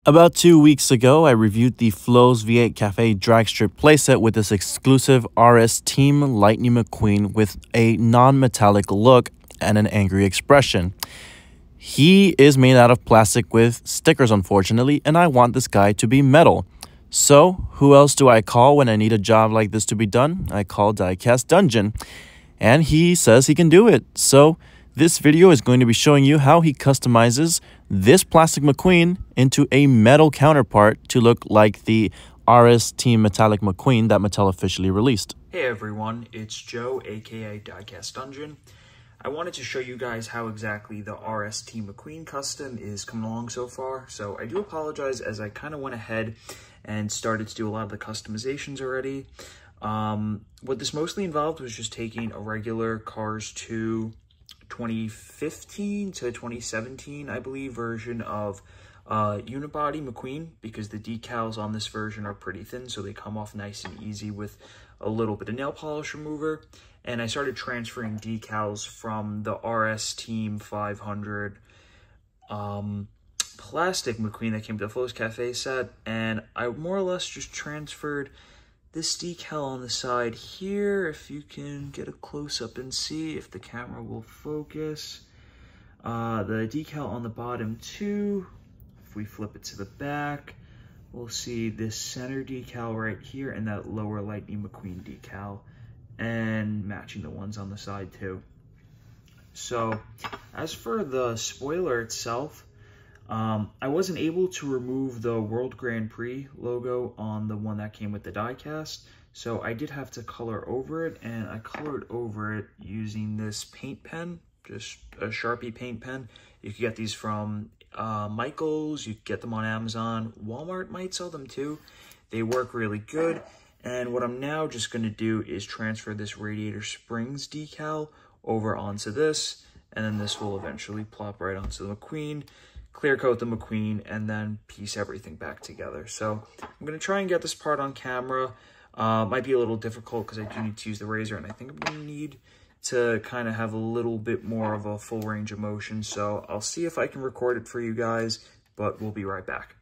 About 2 weeks ago, I reviewed the Flo's V8 Cafe drag strip playset with this exclusive RS Team Lightning McQueen with a non-metallic look and an angry expression. He is made out of plastic with stickers, unfortunately, and I want this guy to be metal. So, who else do I call when I need a job like this to be done? I call Diecast Dungeon, and he says he can do it. So, this video is going to be showing you how he customizes this plastic McQueen into a metal counterpart to look like the RS Team Metallic McQueen that Mattel officially released. Hey everyone, it's Joe, aka Diecast Dungeon. I wanted to show you guys how exactly the RS Team McQueen custom is coming along so far. So I do apologize as I kind of went ahead and started to do a lot of the customizations already. What this mostly involved was just taking a regular Cars 2 2015 to 2017, I believe, version of unibody McQueen, because the decals on this version are pretty thin, so they come off nice and easy with a little bit of nail polish remover. And I started transferring decals from the RS Team 500 plastic McQueen that came to the Flo's Cafe set, and I more or less just transferred this decal on the side here, if you can get a close-up and see if the camera will focus. The decal on the bottom too, if we flip it to the back, we'll see this center decal right here and that lower Lightning McQueen decal, and matching the ones on the side too. So, as for the spoiler itself, I wasn't able to remove the World Grand Prix logo on the one that came with the diecast, so I did have to color over it, and I colored over it using this paint pen, just a Sharpie paint pen. You can get these from Michael's, you can get them on Amazon, Walmart might sell them too. They work really good, and what I'm now just going to do is transfer this Radiator Springs decal over onto this, and then this will eventually plop right onto the McQueen, clear coat the McQueen, and then piece everything back together. So I'm going to try and get this part on camera. Might be a little difficult because I do need to use the razor, and I think I'm going to need to kind of have a little bit more of a full range of motion. So I'll see if I can record it for you guys, but we'll be right back.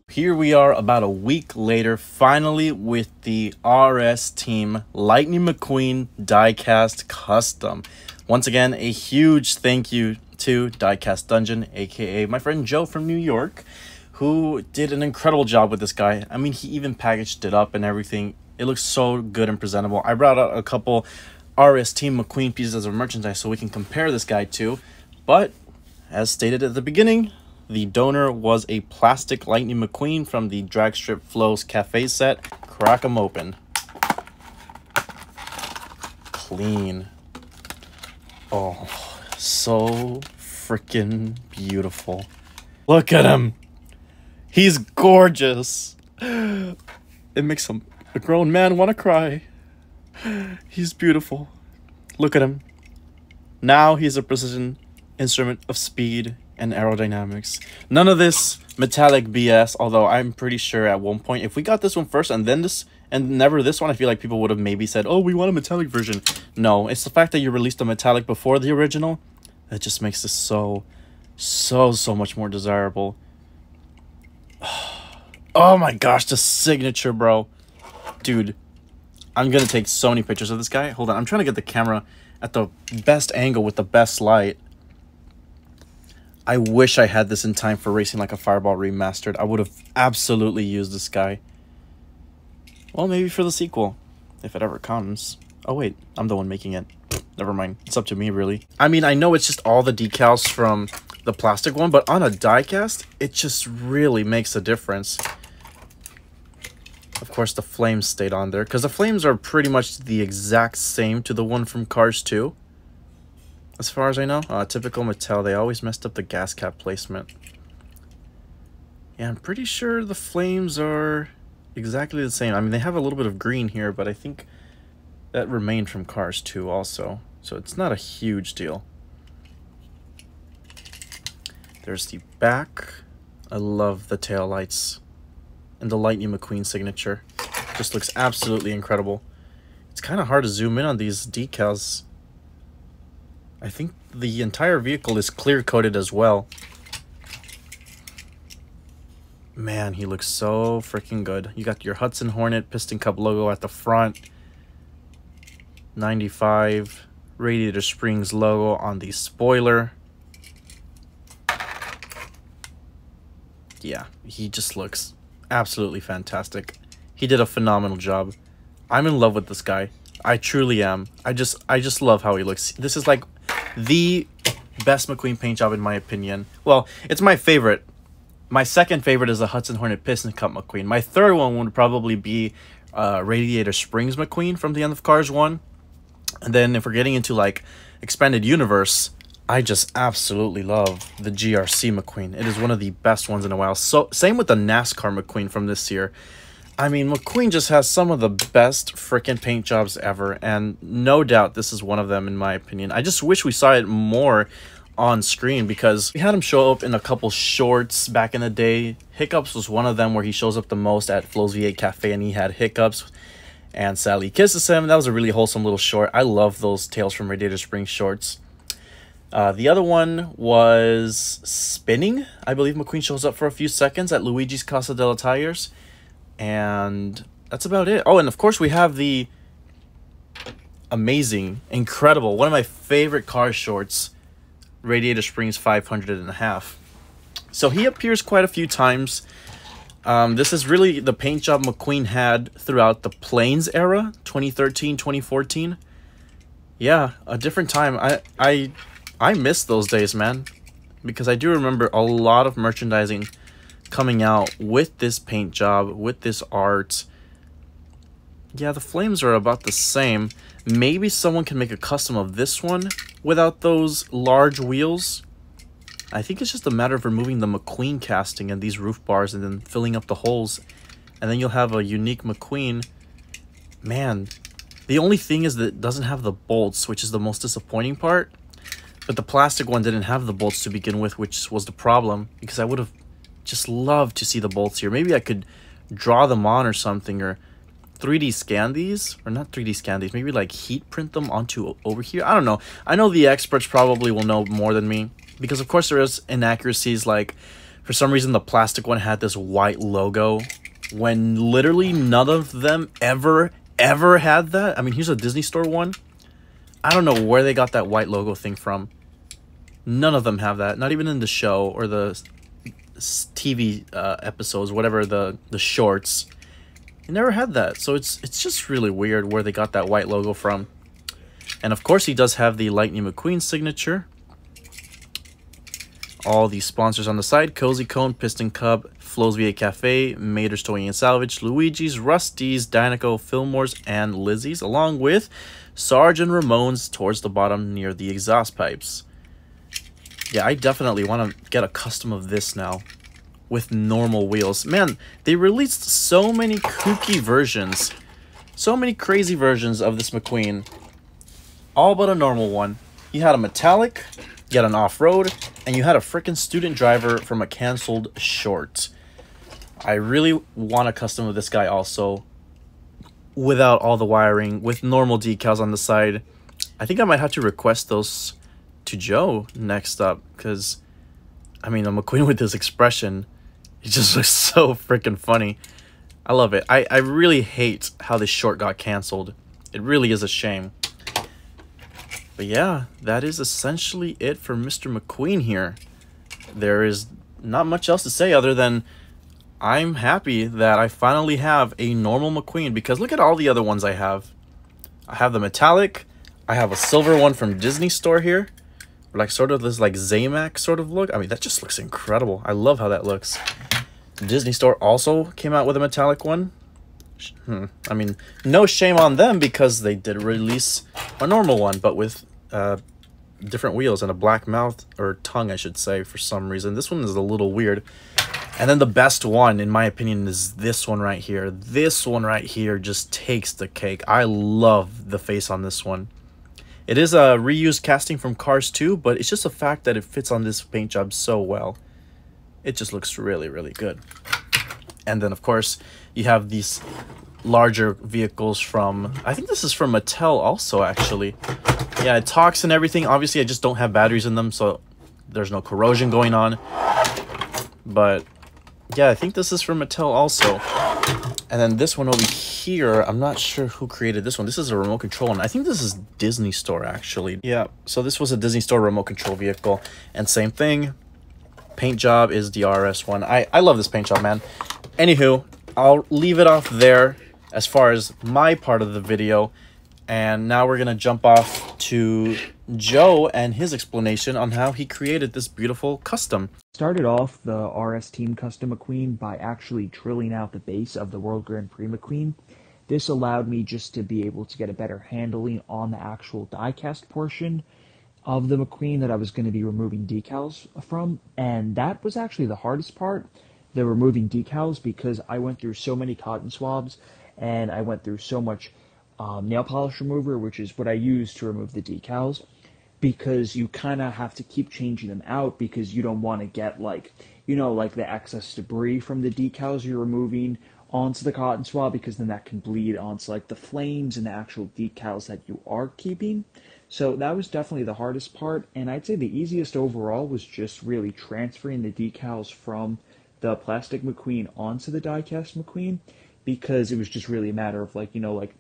Here we are about a week later, finally with the RS Team Lightning McQueen Diecast Custom. Once again, a huge thank you to Diecast Dungeon, aka my friend Joe from New York, who did an incredible job with this guy. I mean, he even packaged it up and everything. It looks so good and presentable. I brought out a couple RS Team McQueen pieces of merchandise so we can compare this guy to, but as stated at the beginning, the donor was a plastic Lightning McQueen from the dragstrip Flo's Cafe set. Crack them open. Clean. Oh, so freaking beautiful. Look at him. He's gorgeous. It makes a grown man want to cry. He's beautiful. Look at him. Now he's a precision instrument of speed and aerodynamics. None of this metallic BS, although I'm pretty sure at one point, if we got this one first and then this and never this one, I feel like people would have maybe said, oh, we want a metallic version. No, it's the fact that you released a metallic before the original that just makes this so much more desirable. Oh my gosh, the signature, bro. Dude, I'm gonna take so many pictures of this guy. Hold on, I'm trying to get the camera at the best angle with the best light. I wish I had this in time for Racing Like a Fireball Remastered. I would have absolutely used this guy. Well, maybe for the sequel, if it ever comes. Oh wait, I'm the one making it. Never mind, it's up to me really. I mean, I know it's just all the decals from the plastic one, but on a diecast, it just really makes a difference. Of course, the flames stayed on there, because the flames are pretty much the exact same to the one from Cars 2. As far as I know, typical Mattel, they always messed up the gas cap placement. Yeah, I'm pretty sure the flames are exactly the same. I mean, they have a little bit of green here, but I think that remained from Cars 2 also. So it's not a huge deal. There's the back. I love the tail lights. And the Lightning McQueen signature. Just looks absolutely incredible. It's kind of hard to zoom in on these decals. I think the entire vehicle is clear coated as well. Man, he looks so freaking good. You got your Hudson Hornet Piston Cup logo at the front. 95 Radiator Springs logo on the spoiler. Yeah, he just looks absolutely fantastic. He did a phenomenal job. I'm in love with this guy. I truly am. I just love how he looks. This is like the best McQueen paint job in my opinion. Well, it's my favorite. My second favorite is the Hudson Hornet Piston Cup McQueen. My third one would probably be Radiator Springs McQueen from the end of Cars 1. And then if we're getting into like expanded universe, I just absolutely love the GRC McQueen. It is one of the best ones in a while. So same with the NASCAR McQueen from this year. I mean, McQueen just has some of the best freaking paint jobs ever, and no doubt this is one of them in my opinion. I just wish we saw it more on screen, because we had him show up in a couple shorts back in the day. Hiccups was one of them where he shows up the most at Flo's V8 Cafe, and he had hiccups. And Sally kisses him. That was a really wholesome little short. I love those Tales from Radiator Springs shorts. The other one was Spinning. I believe McQueen shows up for a few seconds at Luigi's Casa della Tires. And that's about it. Oh, and of course we have the amazing, incredible, one of my favorite car shorts, Radiator Springs 500½. So he appears quite a few times. This is really the paint job McQueen had throughout the Plains era, 2013, 2014. Yeah, a different time. I miss those days, man, because I do remember a lot of merchandising coming out with this paint job, with this art. Yeah, the flames are about the same. Maybe someone can make a custom of this one without those large wheels. I think it's just a matter of removing the McQueen casting and these roof bars and then filling up the holes. And then you'll have a unique McQueen. Man, the only thing is that it doesn't have the bolts, which is the most disappointing part. But the plastic one didn't have the bolts to begin with, which was the problem, because I would have just loved to see the bolts here. Maybe I could draw them on or something, or 3D scan these, or not 3D scan these, maybe like heat print them onto over here. I don't know. I know the experts probably will know more than me, because of course there is inaccuracies, like for some reason the plastic one had this white logo when literally none of them ever had that. I mean, here's a Disney Store one. I don't know where they got that white logo thing from. None of them have that, not even in the show or the TV episodes, whatever, the shorts. He never had that, so it's just really weird where they got that white logo from. And of course he does have the Lightning McQueen signature. All the sponsors on the side: Cozy Cone, Piston Cup, Flo's V8 Cafe, Mater's Towing and Salvage, Luigi's, Rusty's, Dynaco, Fillmore's, and Lizzie's, along with Sarge and Ramone's towards the bottom near the exhaust pipes. Yeah, I definitely want to get a custom of this now with normal wheels. Man, they released so many kooky versions, so many crazy versions of this McQueen, all but a normal one. You had a metallic, you had an off-road, and you had a freaking student driver from a canceled short. I really want a custom of this guy also, without all the wiring, with normal decals on the side. I think I might have to request those to Joe next up, because I mean, a McQueen with this expression, it just looks so freaking funny. I love it. I really hate how this short got canceled. It really is a shame. But yeah, that is essentially it for Mr. McQueen here. there is not much else to say other than I'm happy that I finally have a normal McQueen, because look at all the other ones I have. I have the metallic, I have a silver one from Disney Store here, like sort of this like Zamac sort of look. I mean, that just looks incredible. I love how that looks. Disney Store also came out with a metallic one. I mean, no shame on them because they did release a normal one, but with different wheels and a black mouth, or tongue I should say, for some reason. This one is a little weird. And then the best one, in my opinion, is this one right here. This one right here just takes the cake. I love the face on this one. It is a reused casting from Cars 2, but it's just a fact that it fits on this paint job so well. It just looks really, really good. And then, of course, you have these larger vehicles from, I think this is from Mattel also, actually. Yeah, it talks and everything. Obviously, I just don't have batteries in them, so there's no corrosion going on. But yeah, I think this is from Mattel also. And then this one over here, I'm not sure who created this one. This is a remote control one. I think this is Disney Store, actually. Yeah, so this was a Disney Store remote control vehicle. And same thing, paint job is the RS one. I love this paint job, man. Anywho, I'll leave it off there as far as my part of the video. And now we're going to jump off to Joe and his explanation on how he created this beautiful custom. Started off the RS Team Custom McQueen by actually drilling out the base of the World Grand Prix McQueen. This allowed me just to be able to get a better handling on the actual diecast portion of the McQueen that I was going to be removing decals from. And that was actually the hardest part, the removing decals, because I went through so many cotton swabs and I went through so much nail polish remover, which is what I use to remove the decals, because you kind of have to keep changing them out because you don't want to get like, you know, like the excess debris from the decals you're removing onto the cotton swab, because then that can bleed onto like the flames and the actual decals that you are keeping. So that was definitely the hardest part, and I'd say the easiest overall was just really transferring the decals from the plastic McQueen onto the diecast McQueen, because it was just really a matter of like, you know, like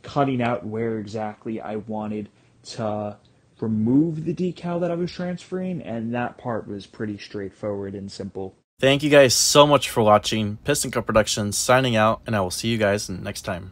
cutting out where exactly I wanted to remove the decal that I was transferring, and that part was pretty straightforward and simple. Thank you guys so much for watching. Piston Cup Productions signing out, and I will see you guys next time.